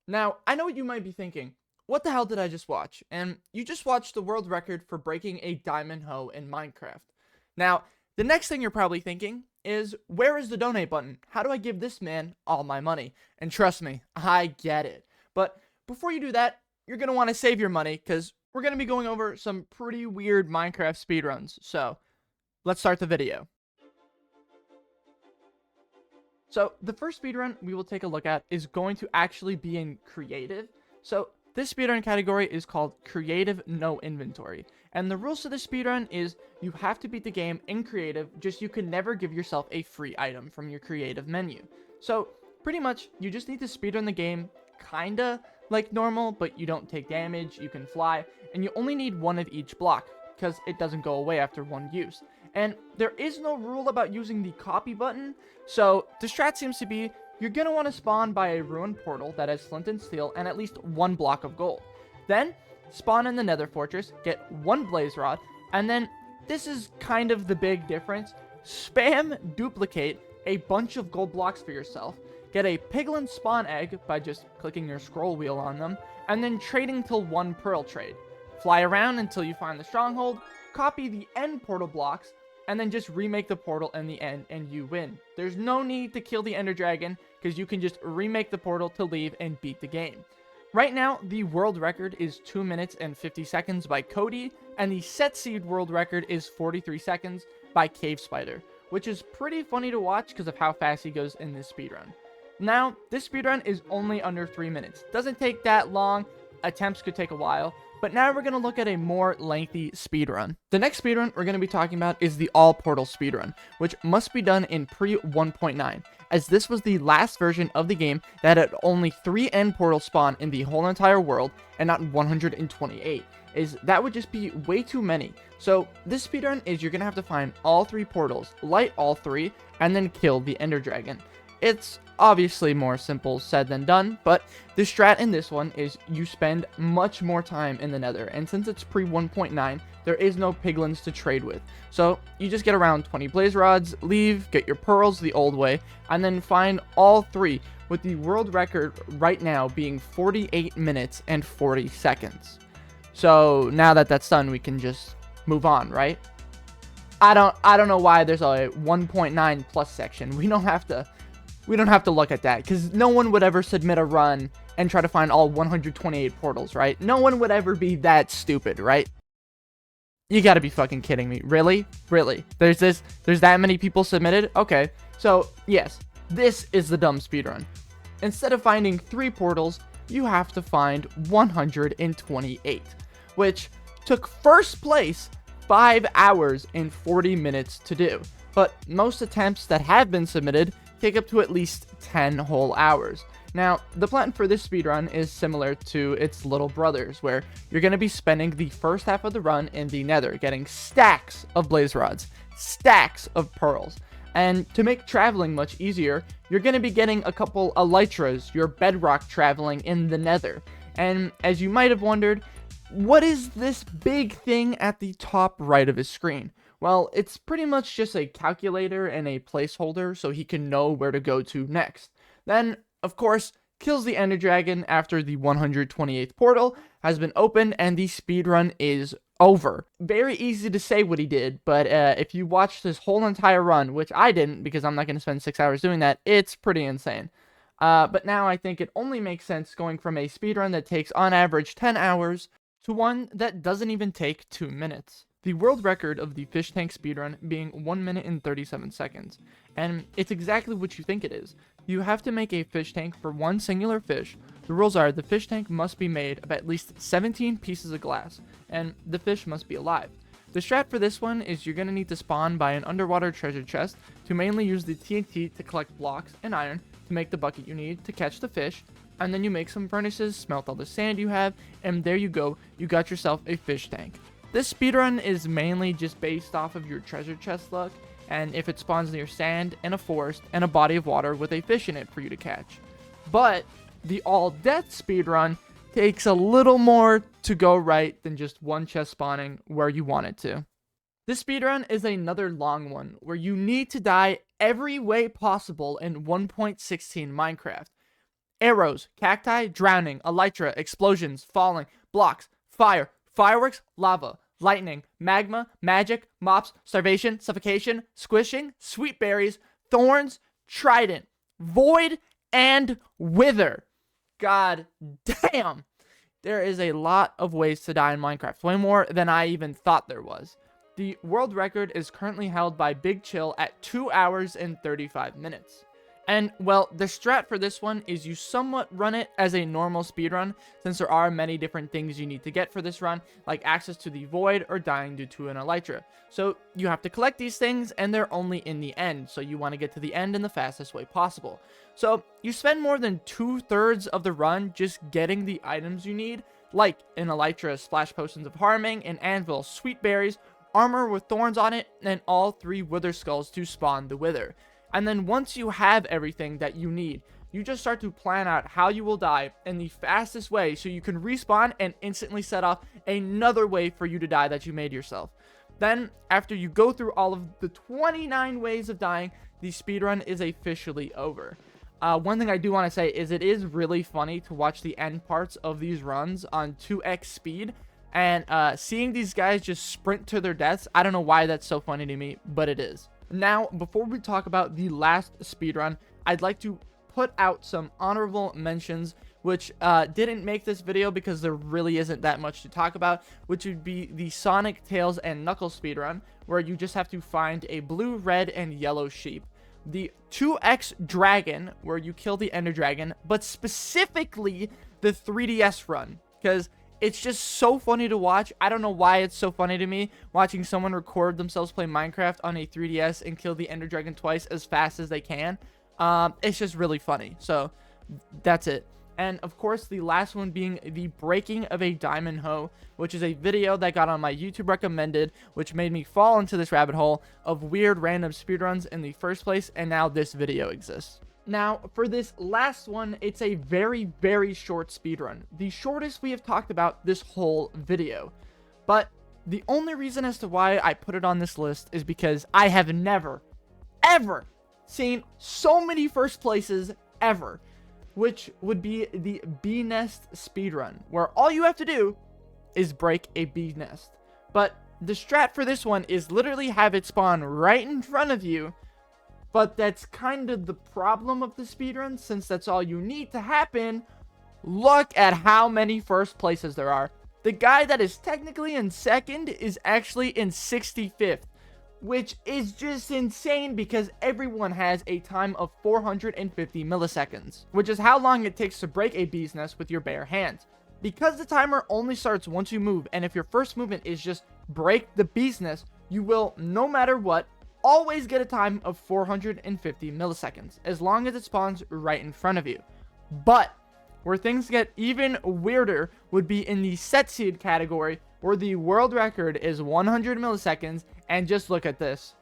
Now, I know what you might be thinking. What the hell did I just watch? And you just watched the world record for breaking a diamond hoe in Minecraft. Now, the next thing you're probably thinking is, where is the donate button? How do I give this man all my money? And trust me, I get it. But before you do that, you're going to want to save your money because we're going to be going over some pretty weird Minecraft speedruns. So, let's start the video. So the first speedrun we will take a look at is going to actually be in creative. So this speedrun category is called creative no inventory. And the rules to this speedrun is you have to beat the game in creative, just you can never give yourself a free item from your creative menu. So pretty much you just need to speedrun the game kinda like normal, but you don't take damage, you can fly, and you only need one of each block because it doesn't go away after one use. And there is no rule about using the copy button, so the strat seems to be you're going to want to spawn by a ruined portal that has flint and steel and at least one block of gold. Then, spawn in the nether fortress, get one blaze rod, and then, this is kind of the big difference, spam duplicate a bunch of gold blocks for yourself, get a piglin spawn egg by just clicking your scroll wheel on them, and then trading till one pearl trade. Fly around until you find the stronghold, copy the end portal blocks, and then just remake the portal in the end and you win. There's no need to kill the ender dragon because you can just remake the portal to leave and beat the game. Right now, the world record is 2 minutes and 50 seconds by Cody, and the set seed world record is 43 seconds by Cave Spider, which is pretty funny to watch because of how fast he goes in this speedrun. Now, this speedrun is only under 3 minutes. Doesn't take that long, attempts could take a while, but now we're going to look at a more lengthy speedrun. The next speedrun we're going to be talking about is the all portal speedrun, which must be done in pre 1.9, as this was the last version of the game that had only 3 end portals spawn in the whole entire world and not 128, as that would just be way too many. So this speedrun is you're going to have to find all 3 portals, light all 3, and then kill the ender dragon. It's obviously more simple said than done, but the strat in this one is you spend much more time in the nether, and since it's pre 1.9, there is no piglins to trade with. So you just get around 20 blaze rods, leave, get your pearls the old way, and then find all 3, with the world record right now being 48 minutes and 40 seconds. So now that that's done, we can just move on, right? I don't know why there's a 1.9 plus section. We don't have to look at that, because no one would ever submit a run and try to find all 128 portals, right? No one would ever be that stupid, right? You gotta be fucking kidding me. Really? Really? There's that many people submitted? Okay. So, yes, this is the dumb speedrun. Instead of finding 3 portals, you have to find 128, which took first place 5 hours and 40 minutes to do. But most attempts that have been submitted take up to at least 10 whole hours. Now, the plan for this speedrun is similar to its little brothers, where you're going to be spending the first half of the run in the nether, getting stacks of blaze rods, stacks of pearls, and to make traveling much easier, you're going to be getting a couple elytras, your bedrock traveling in the nether. And as you might have wondered, what is this big thing at the top right of his screen? Well, it's pretty much just a calculator and a placeholder so he can know where to go to next. Then, of course, kills the ender dragon after the 128th portal has been opened and the speedrun is over. Very easy to say what he did, but if you watch this whole entire run, which I didn't because I'm not going to spend 6 hours doing that, it's pretty insane. But now I think it only makes sense going from a speedrun that takes on average 10 hours to one that doesn't even take 2 minutes. The world record of the fish tank speedrun being 1 minute and 37 seconds. And it's exactly what you think it is. You have to make a fish tank for one singular fish. The rules are the fish tank must be made of at least 17 pieces of glass, and the fish must be alive. The strat for this one is you're going to need to spawn by an underwater treasure chest to mainly use the TNT to collect blocks and iron to make the bucket you need to catch the fish, and then you make some furnaces, smelt all the sand you have, and there you go, you got yourself a fish tank. This speedrun is mainly just based off of your treasure chest luck, and if it spawns near sand and a forest and a body of water with a fish in it for you to catch. But the all death speedrun takes a little more to go right than just one chest spawning where you want it to. This speedrun is another long one where you need to die every way possible in 1.16 Minecraft. arrows, cacti, drowning, elytra, explosions, falling, blocks, fire, fireworks, lava, lightning, magma, magic, mops, starvation, suffocation, squishing, sweet berries, thorns, trident, void, and wither. God damn. There is a lot of ways to die in Minecraft, way more than I even thought there was. The world record is currently held by Big Chill at 2 hours and 35 minutes. And, well, the strat for this one is you somewhat run it as a normal speedrun, since there are many different things you need to get for this run, like access to the void or dying due to an elytra. So you have to collect these things, and they're only in the end, so you want to get to the end in the fastest way possible. So you spend more than 2/3 of the run just getting the items you need, like an elytra, splash potions of harming, an anvil, sweet berries, armor with thorns on it, and all 3 wither skulls to spawn the wither. And then once you have everything that you need, you just start to plan out how you will die in the fastest way so you can respawn and instantly set off another way for you to die that you made yourself. Then, after you go through all of the 29 ways of dying, the speedrun is officially over. One thing I do want to say is it is really funny to watch the end parts of these runs on 2x speed, and seeing these guys just sprint to their deaths. I don't know why that's so funny to me, but it is. Now, before we talk about the last speedrun, I'd like to put out some honorable mentions, which didn't make this video because there really isn't that much to talk about, which would be the Sonic, Tails, and Knuckles speedrun, where you just have to find a blue, red, and yellow sheep. The 2x dragon, where you kill the ender dragon, but specifically the 3DS run, because it's just so funny to watch. I don't know why it's so funny to me watching someone record themselves play Minecraft on a 3DS and kill the ender dragon twice as fast as they can. It's just really funny. So that's it. And of course, the last one being the breaking of a diamond hoe, which is a video that got on my YouTube recommended, which made me fall into this rabbit hole of weird random speedruns in the first place, and now this video exists. Now, for this last one, it's a very, very short speedrun. The shortest we have talked about this whole video. But the only reason as to why I put it on this list is because I have never, ever seen so many first places ever, which would be the Beenest speedrun, where all you have to do is break a bee nest. But the strat for this one is literally have it spawn right in front of you. But that's kind of the problem of the speedrun, since that's all you need to happen. Look at how many first places there are. The guy that is technically in second is actually in 65th, which is just insane because everyone has a time of 450 milliseconds, which is how long it takes to break a bee's nest with your bare hands. Because the timer only starts once you move, and if your first movement is just break the bee's nest, you will, no matter what, always get a time of 450 milliseconds, as long as it spawns right in front of you. But where things get even weirder would be in the set seed category, where the world record is 100 milliseconds, and just look at this.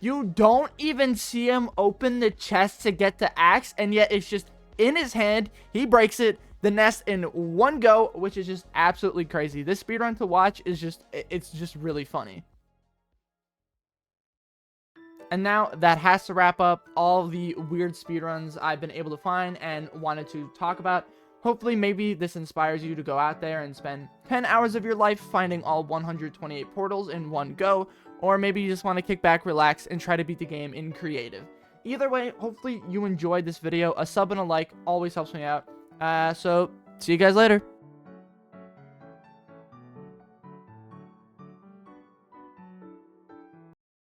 You don't even see him open the chest to get the axe, and yet it's just in his hand. He breaks it, the nest, in one go, which is just absolutely crazy. This speedrun to watch is it's just really funny. And now that has to wrap up all the weird speedruns I've been able to find and wanted to talk about. Hopefully, maybe this inspires you to go out there and spend 10 hours of your life finding all 128 portals in one go, or maybe you just want to kick back, relax, and try to beat the game in creative. Either way, hopefully you enjoyed this video. A sub and a like always helps me out. So, see you guys later.